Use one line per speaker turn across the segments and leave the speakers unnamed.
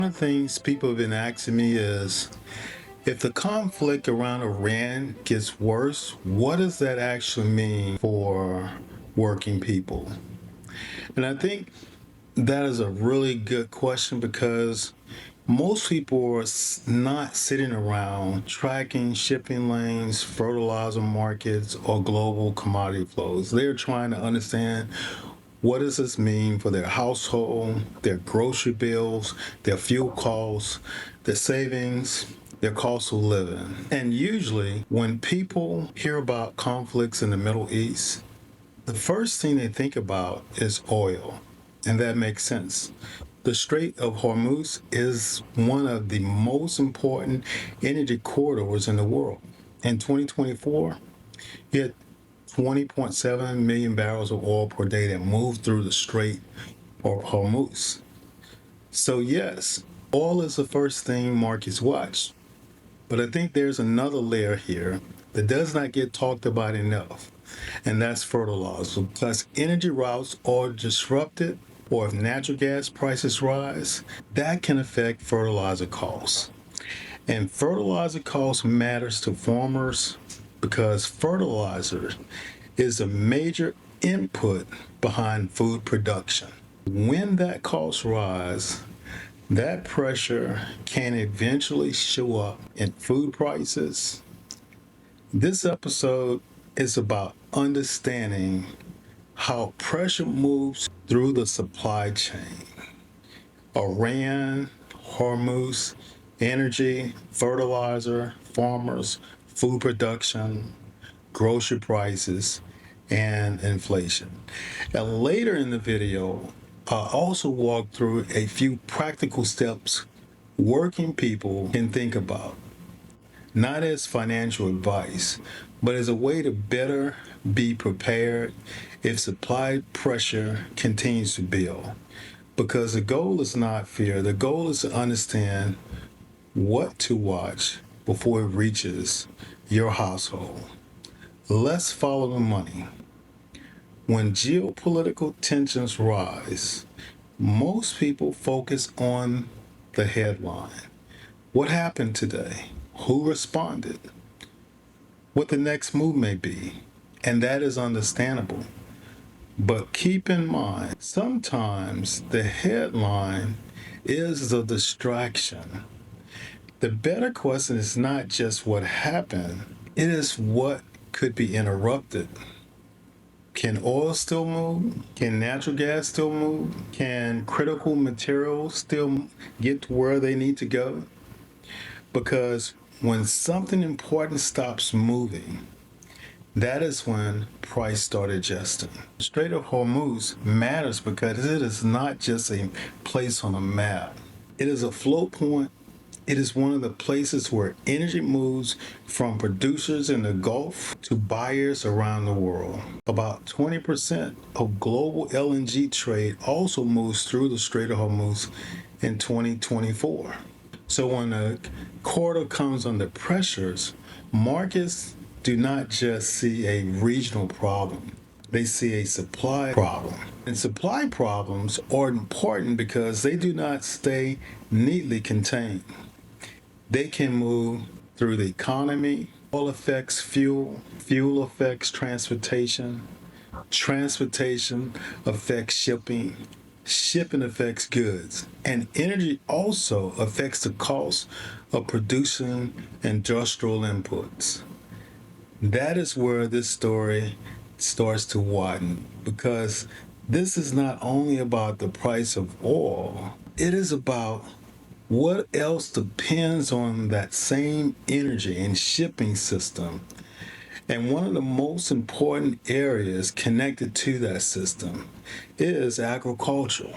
One of the things people have been asking me is if the conflict around Iran gets worse, what does that actually mean for working people? And I think that is a really good question because most people are not sitting around tracking shipping lanes, fertilizer markets, or global commodity flows. They're trying to understand what does this mean for their household, their grocery bills, their fuel costs, their savings, their cost of living. And usually, when people hear about conflicts in the Middle East, the first thing they think about is oil. And that makes sense. The Strait of Hormuz is one of the most important energy corridors in the world. In 2024, you had 20.7 million barrels of oil per day that moved through the Strait of Hormuz. So, yes, oil is the first thing markets watch. But I think there's another layer here that does not get talked about enough, and that's fertilizer. Because energy routes are disrupted, or if natural gas prices rise, that can affect fertilizer costs. And fertilizer cost matters to farmers because fertilizer is a major input behind food production. When that cost rise, that pressure can eventually show up in food prices. This episode is about understanding how pressure moves through the supply chain. Iran, Hormuz, energy, fertilizer, farmers, food production, grocery prices, and inflation. And later in the video, I'll also walk through a few practical steps working people can think about, not as financial advice, but as a way to better be prepared if supply pressure continues to build. Because the goal is not fear, the goal is to understand what to watch before it reaches your household. Let's follow the money. When geopolitical tensions rise, most people focus on the headline. What happened today? Who responded? What the next move may be. And that is understandable. But keep in mind, sometimes the headline is the distraction. The better question is not just what happened, it is what could be interrupted. Can oil still move? Can natural gas still move? Can critical materials still get to where they need to go? Because when something important stops moving, that is when price started adjusting. The Strait of Hormuz matters because it is not just a place on a map. It is a flow point. It is one of the places where energy moves from producers in the Gulf to buyers around the world. About 20% of global LNG trade also moves through the Strait of Hormuz in 2024. So when a corridor comes under pressures, markets do not just see a regional problem. They see a supply problem. And supply problems are important because they do not stay neatly contained. They can move through the economy. Oil affects fuel. Fuel affects transportation. Transportation affects shipping. Shipping affects goods. And energy also affects the cost of producing industrial inputs. That is where this story starts to widen because this is not only about the price of oil, it is about what else depends on that same energy and shipping system. And one of the most important areas connected to that system is agricultural.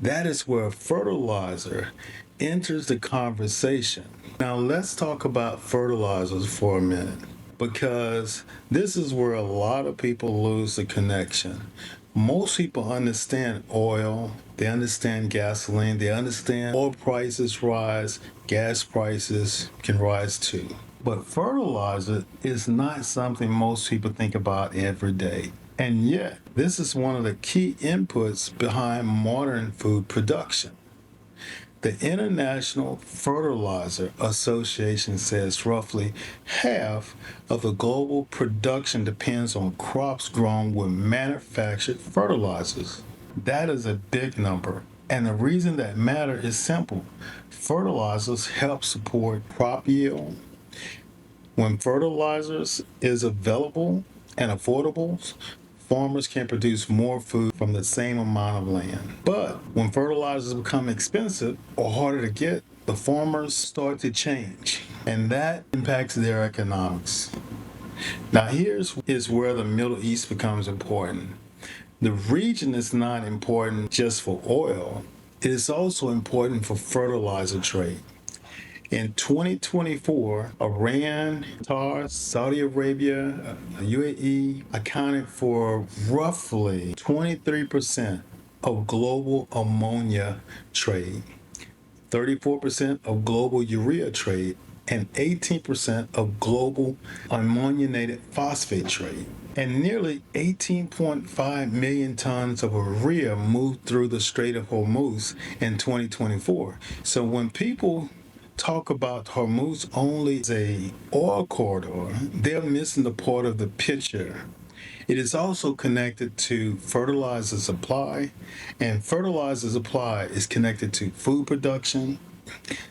That is where fertilizer enters the conversation. Now, let's talk about fertilizers for a minute because this is where a lot of people lose the connection. Most people understand oil, they understand gasoline, they understand oil prices rise, gas prices can rise too. But fertilizer is not something most people think about every day. And yet, this is one of the key inputs behind modern food production. The International Fertilizer Association says roughly half of the global production depends on crops grown with manufactured fertilizers. That is a big number. And the reason that matter is simple. Fertilizers help support crop yield. When fertilizers is available and affordable, farmers can produce more food from the same amount of land. But when fertilizers become expensive or harder to get, the farmers start to change, and that impacts their economics. Now, here's is where the Middle East becomes important. The region is not important just for oil, it is also important for fertilizer trade. In 2024, Iran, Qatar, Saudi Arabia, UAE accounted for roughly 23% of global ammonia trade, 34% of global urea trade, and 18% of global ammoniated phosphate trade. And nearly 18.5 million tons of urea moved through the Strait of Hormuz in 2024. So when people talk about Hormuz only as a oil corridor, they're missing the part of the picture. It is also connected to fertilizer supply, and fertilizer supply is connected to food production.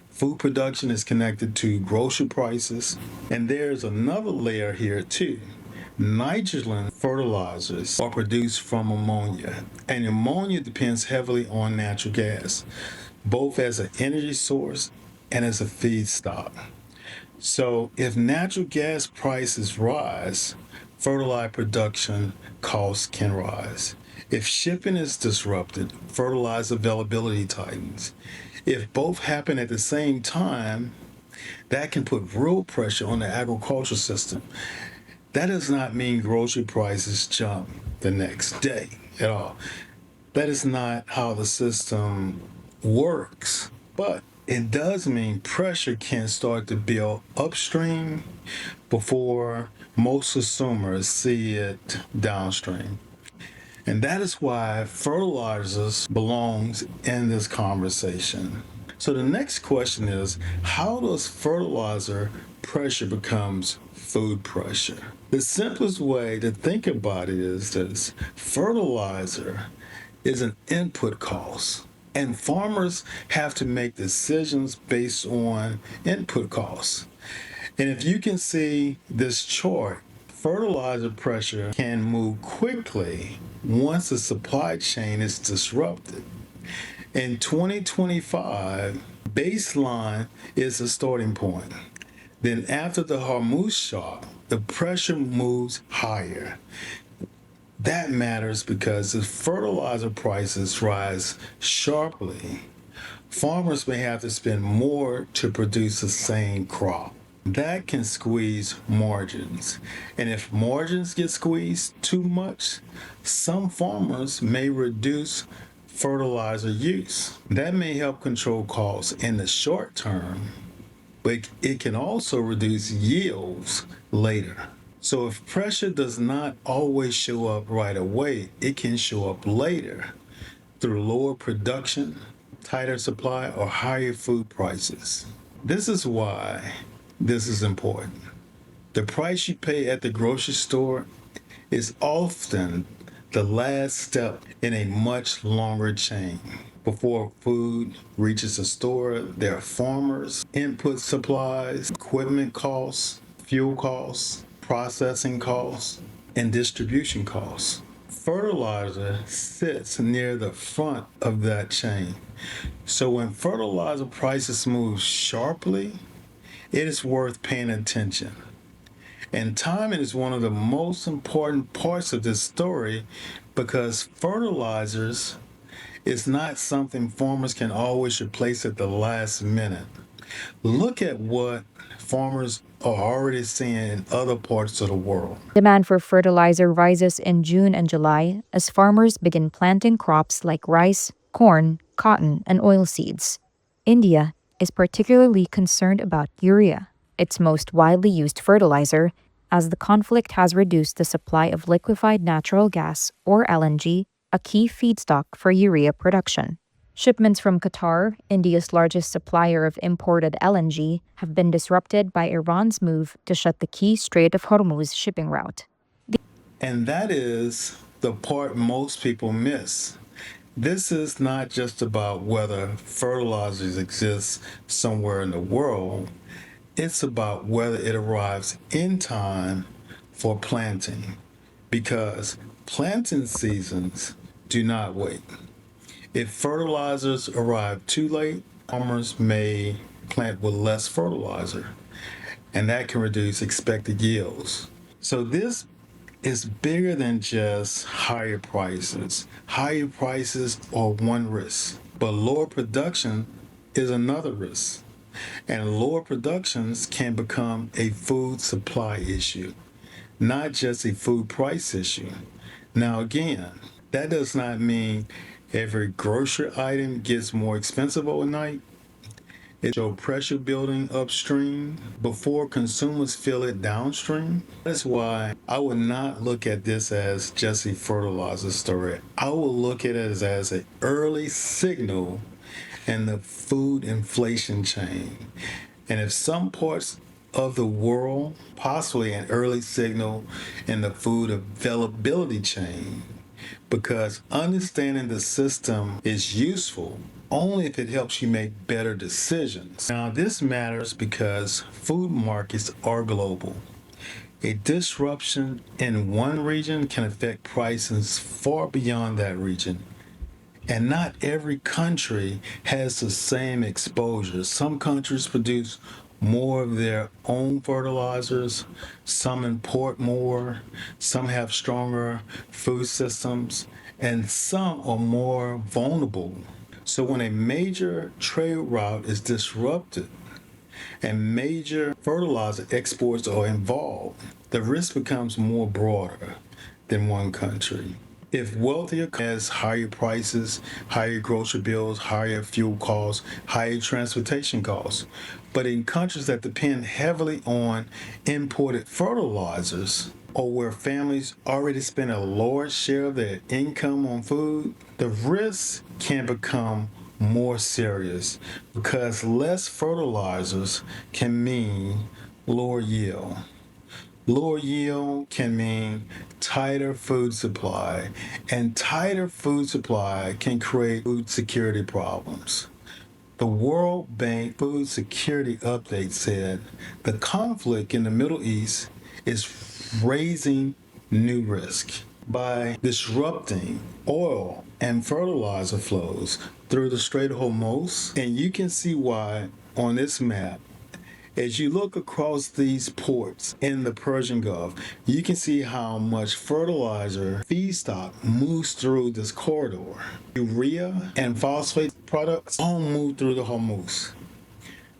Food production is connected to grocery prices, and there's another layer here too. Nitrogen fertilizers are produced from ammonia, and ammonia depends heavily on natural gas, both as an energy source and as a feedstock. So if natural gas prices rise, fertilizer production costs can rise. If shipping is disrupted, fertilizer availability tightens. If both happen at the same time, that can put real pressure on the agricultural system. That does not mean grocery prices jump the next day at all. That is not how the system works. But it does mean pressure can start to build upstream before most consumers see it downstream. And that is why fertilizers belongs in this conversation. So the next question is, how does fertilizer pressure becomes food pressure? The simplest way to think about it is this: fertilizer is an input cost, and farmers have to make decisions based on input costs. And if you can see this chart, fertilizer pressure can move quickly once the supply chain is disrupted. In 2025, baseline is the starting point. Then after the Hormuz shock, the pressure moves higher. That matters because if fertilizer prices rise sharply, farmers may have to spend more to produce the same crop. That can squeeze margins. And if margins get squeezed too much, some farmers may reduce fertilizer use. That may help control costs in the short term, but it can also reduce yields later. So if pressure does not always show up right away, it can show up later through lower production, tighter supply, or higher food prices. This is why this is important. The price you pay at the grocery store is often the last step in a much longer chain. Before food reaches the store, there are farmers, input supplies, equipment costs, fuel costs, processing costs, and distribution costs. Fertilizer sits near the front of that chain. So when fertilizer prices move sharply, it is worth paying attention. And timing is one of the most important parts of this story because fertilizers is not something farmers can always replace at the last minute. Look at what farmers are already seeing in other parts of the world.
Demand for fertilizer rises in June and July as farmers begin planting crops like rice, corn, cotton, and oilseeds. India is particularly concerned about urea, its most widely used fertilizer, as the conflict has reduced the supply of liquefied natural gas, or LNG, a key feedstock for urea production. Shipments from Qatar, India's largest supplier of imported LNG, have been disrupted by Iran's move to shut the key Strait of Hormuz shipping route.
And that is the part most people miss. This is not just about whether fertilizers exist somewhere in the world, it's about whether it arrives in time for planting. Because planting seasons do not wait. If fertilizers arrive too late, farmers may plant with less fertilizer, and that can reduce expected yields. So this is bigger than just higher prices. Higher prices are one risk, but lower production is another risk. And lower productions can become a food supply issue, not just a food price issue. Now, again, that does not mean every grocery item gets more expensive overnight. It shows pressure building upstream before consumers feel it downstream. That's why I would not look at this as just a fertilizer story. I will look at it as an early signal in the food inflation chain. And if some parts of the world, possibly an early signal in the food availability chain, because understanding the system is useful only if it helps you make better decisions. Now, this matters because food markets are global. A disruption in one region can affect prices far beyond that region. And not every country has the same exposure. Some countries produce more of their own fertilizers, some import more, some have stronger food systems, and some are more vulnerable. So when a major trade route is disrupted and major fertilizer exports are involved, the risk becomes more broader than one country. If wealthier has higher prices, higher grocery bills, higher fuel costs, higher transportation costs, but in countries that depend heavily on imported fertilizers, or where families already spend a large share of their income on food, the risk can become more serious because less fertilizers can mean lower yield. Lower yield can mean tighter food supply, and tighter food supply can create food security problems. The World Bank Food Security Update said the conflict in the Middle East is raising new risk by disrupting oil and fertilizer flows through the Strait of Hormuz. And you can see why on this map. As you look across these ports in the Persian Gulf, you can see how much fertilizer feedstock moves through this corridor. Urea and phosphate products all move through the Hormuz.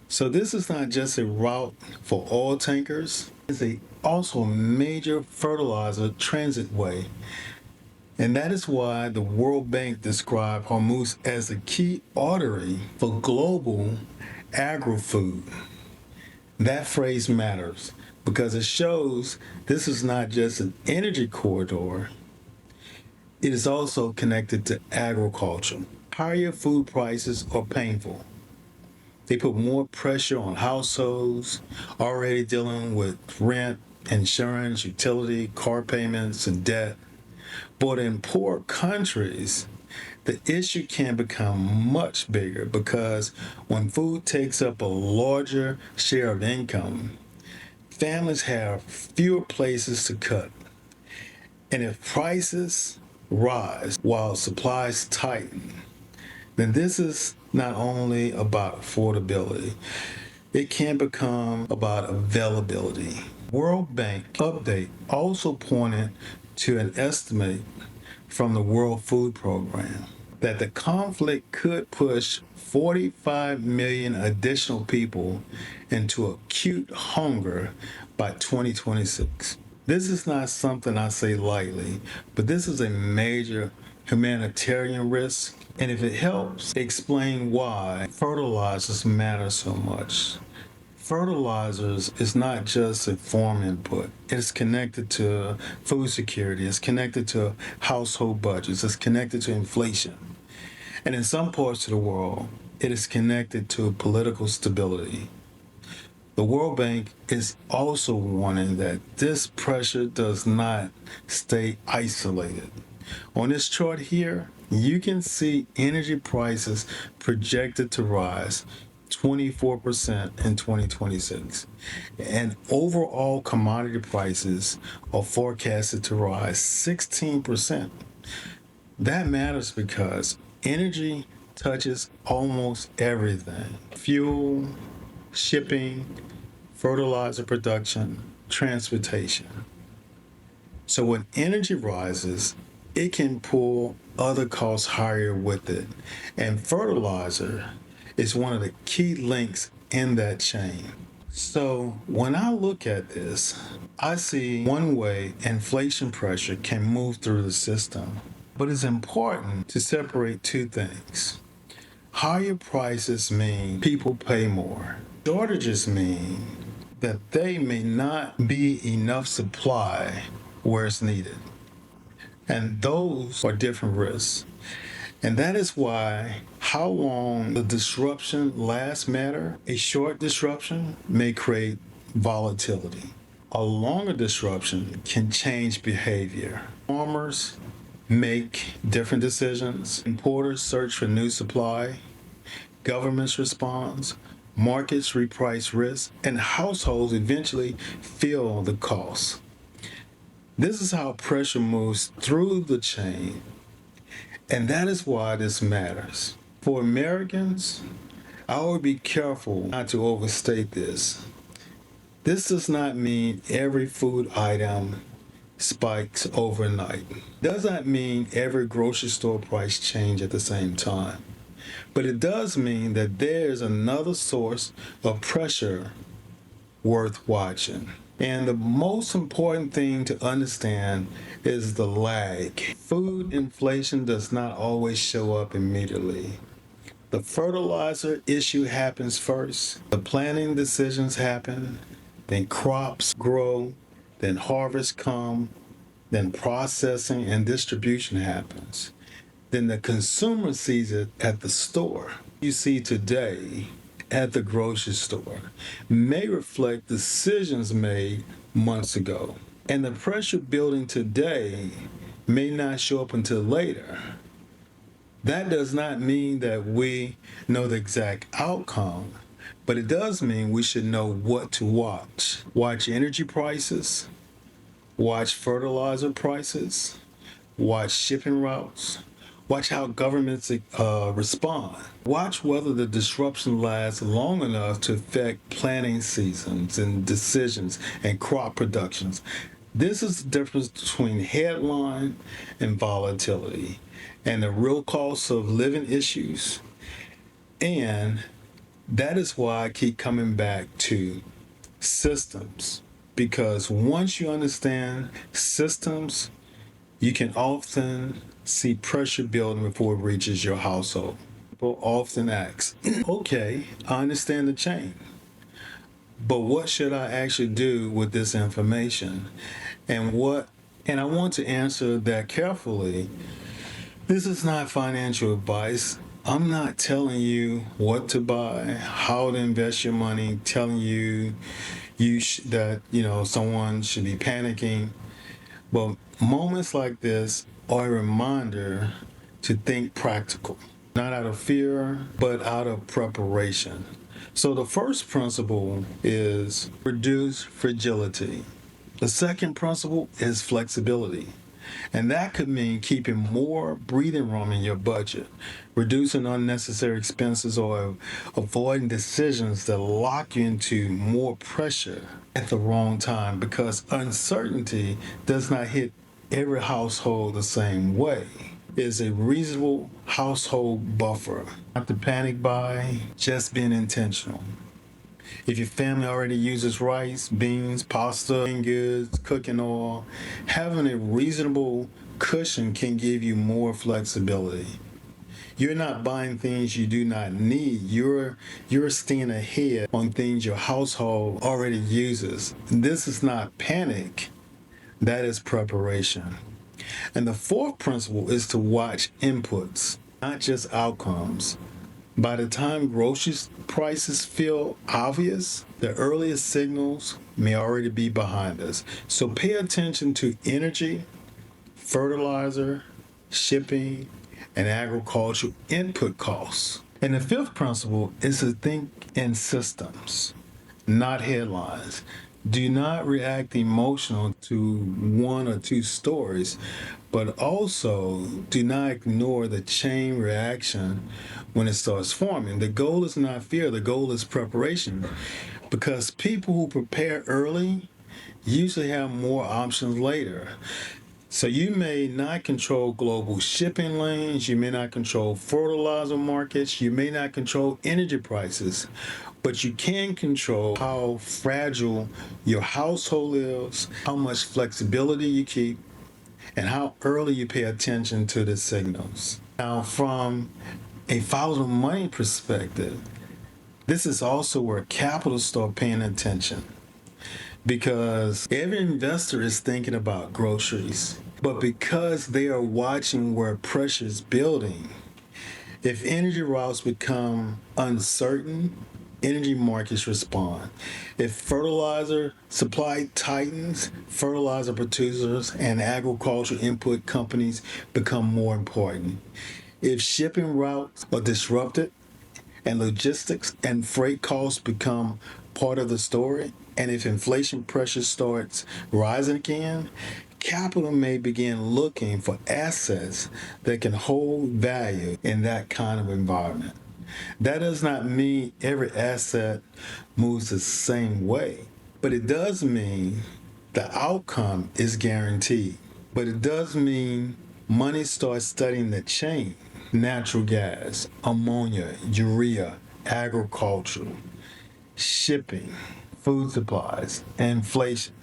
So this is not just a route for oil tankers, it's also a major fertilizer transit way. And that is why the World Bank described Hormuz as a key artery for global agri-food. That phrase matters because it shows this is not just an energy corridor, it is also connected to agriculture. Higher food prices are painful. They put more pressure on households already dealing with rent, insurance, utility, car payments, and debt. But in poor countries, the issue can become much bigger because when food takes up a larger share of income, families have fewer places to cut. And if prices rise while supplies tighten, then this is not only about affordability, it can become about availability. World Bank update also pointed to an estimate from the World Food Program that the conflict could push 45 million additional people into acute hunger by 2026. This is not something I say lightly, but this is a major humanitarian risk. And if it helps explain why fertilizers matter so much. Fertilizers is not just a farm input. It's connected to food security. It's connected to household budgets. It's connected to inflation. And in some parts of the world, it is connected to political stability. The World Bank is also warning that this pressure does not stay isolated. On this chart here, you can see energy prices projected to rise 24% in 2026, and overall commodity prices are forecasted to rise 16%. That matters because energy touches almost everything: fuel, shipping, fertilizer production, transportation. So when energy rises, it can pull other costs higher with it. And fertilizer is one of the key links in that chain. So when I look at this, I see one way inflation pressure can move through the system. But it's important to separate two things. Higher prices mean people pay more. Shortages mean that they may not be enough supply where it's needed. And those are different risks. And that is why how long the disruption lasts matter. A short disruption may create volatility. A longer disruption can change behavior. Farmers make different decisions. Importers search for new supply. Governments respond. Markets reprice risk. And households eventually feel the cost. This is how pressure moves through the chain. And that is why this matters. For Americans, I would be careful not to overstate this. This does not mean every food item spikes overnight. Does not mean every grocery store price change at the same time. But it does mean that there's another source of pressure worth watching. And the most important thing to understand is the lag. Food inflation does not always show up immediately. The fertilizer issue happens first, the planting decisions happen, then crops grow, then harvests come, then processing and distribution happens. Then the consumer sees it at the store. You see today at the grocery store may reflect decisions made months ago. And the pressure building today may not show up until later. That does not mean that we know the exact outcome, but it does mean we should know what to watch. Watch energy prices, watch fertilizer prices, watch shipping routes, watch how governments respond. Watch whether the disruption lasts long enough to affect planting seasons and decisions and crop productions. This is the difference between headline and volatility, and the real cost of living issues. And that is why I keep coming back to systems, because once you understand systems, you can often see pressure building before it reaches your household. People often ask, okay, I understand the chain, but what should I actually do with this information? And I want to answer that carefully. This is not financial advice. I'm not telling you what to buy, how to invest your money, telling you that someone should be panicking. But moments like this are a reminder to think practical, not out of fear, but out of preparation. So the first principle is reduce fragility. The second principle is flexibility. And that could mean keeping more breathing room in your budget, reducing unnecessary expenses, or avoiding decisions that lock you into more pressure at the wrong time, because uncertainty does not hit every household the same way. Is a reasonable household buffer. Not to panic buy, just being intentional. If your family already uses rice, beans, pasta, canned goods, cooking oil, having a reasonable cushion can give you more flexibility. You're not buying things you do not need. You're staying ahead on things your household already uses. This is not panic. That is preparation. And the fourth principle is to watch inputs. not just outcomes. By the time grocery prices feel obvious, the earliest signals may already be behind us. So pay attention to energy, fertilizer, shipping, and agricultural input costs. And the fifth principle is to think in systems, not headlines. Do not react emotional to one or two stories, but also do not ignore the chain reaction when it starts forming. The goal is not fear, the goal is preparation. Because people who prepare early usually have more options later. So you may not control global shipping lanes, you may not control fertilizer markets, you may not control energy prices, but you can control how fragile your household is, how much flexibility you keep, and how early you pay attention to the signals. Now, from a follow the money perspective, this is also where capital start paying attention because every investor is thinking about groceries. But because they are watching where pressure is building, if energy routes become uncertain, energy markets respond. If fertilizer supply tightens, fertilizer producers and agricultural input companies become more important. If shipping routes are disrupted, and logistics and freight costs become part of the story, and if inflation pressure starts rising again, capital may begin looking for assets that can hold value in that kind of environment. That does not mean every asset moves the same way, but it does mean the outcome is guaranteed. But it does mean money starts studying the chain: natural gas, ammonia, urea, agriculture, shipping, food supplies, inflation.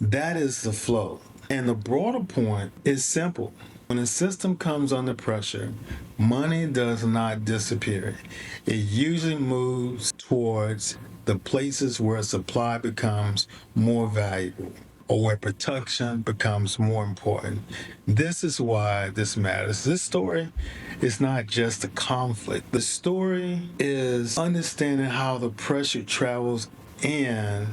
That is the flow. And the broader point is simple. When a system comes under pressure, money does not disappear. It usually moves towards the places where supply becomes more valuable or where production becomes more important. This is why this matters. This story is not just a conflict. The story is understanding how the pressure travels and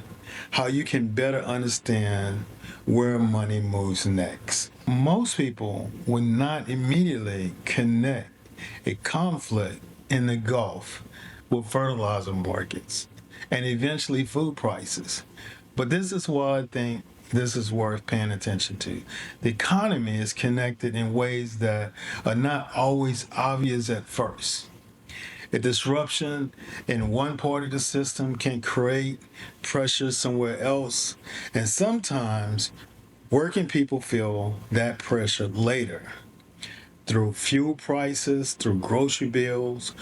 how you can better understand where money moves next. Most people would not immediately connect a conflict in the Gulf with fertilizer markets and eventually food prices. But this is why I think this is worth paying attention to. The economy is connected in ways that are not always obvious at first. A disruption in one part of the system can create pressure somewhere else, and sometimes working people feel that pressure later through fuel prices, through grocery bills,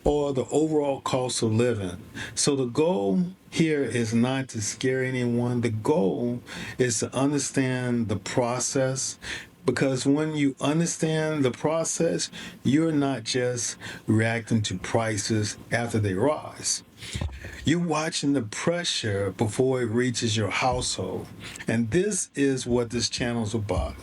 or the overall cost of living. So the goal here is not to scare anyone. The goal is to understand the process, because when you understand the process, you're not just reacting to prices after they rise. You're watching the pressure before it reaches your household. And this is what this channel is about.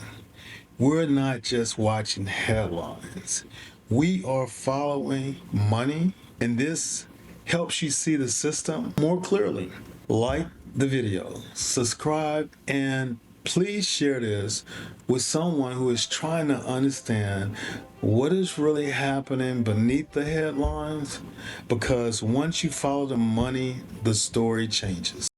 We're not just watching headlines. We are following money, and this helps you see the system more clearly. Like the video, subscribe, and please share this with someone who is trying to understand what is really happening beneath the headlines, because once you follow the money, the story changes.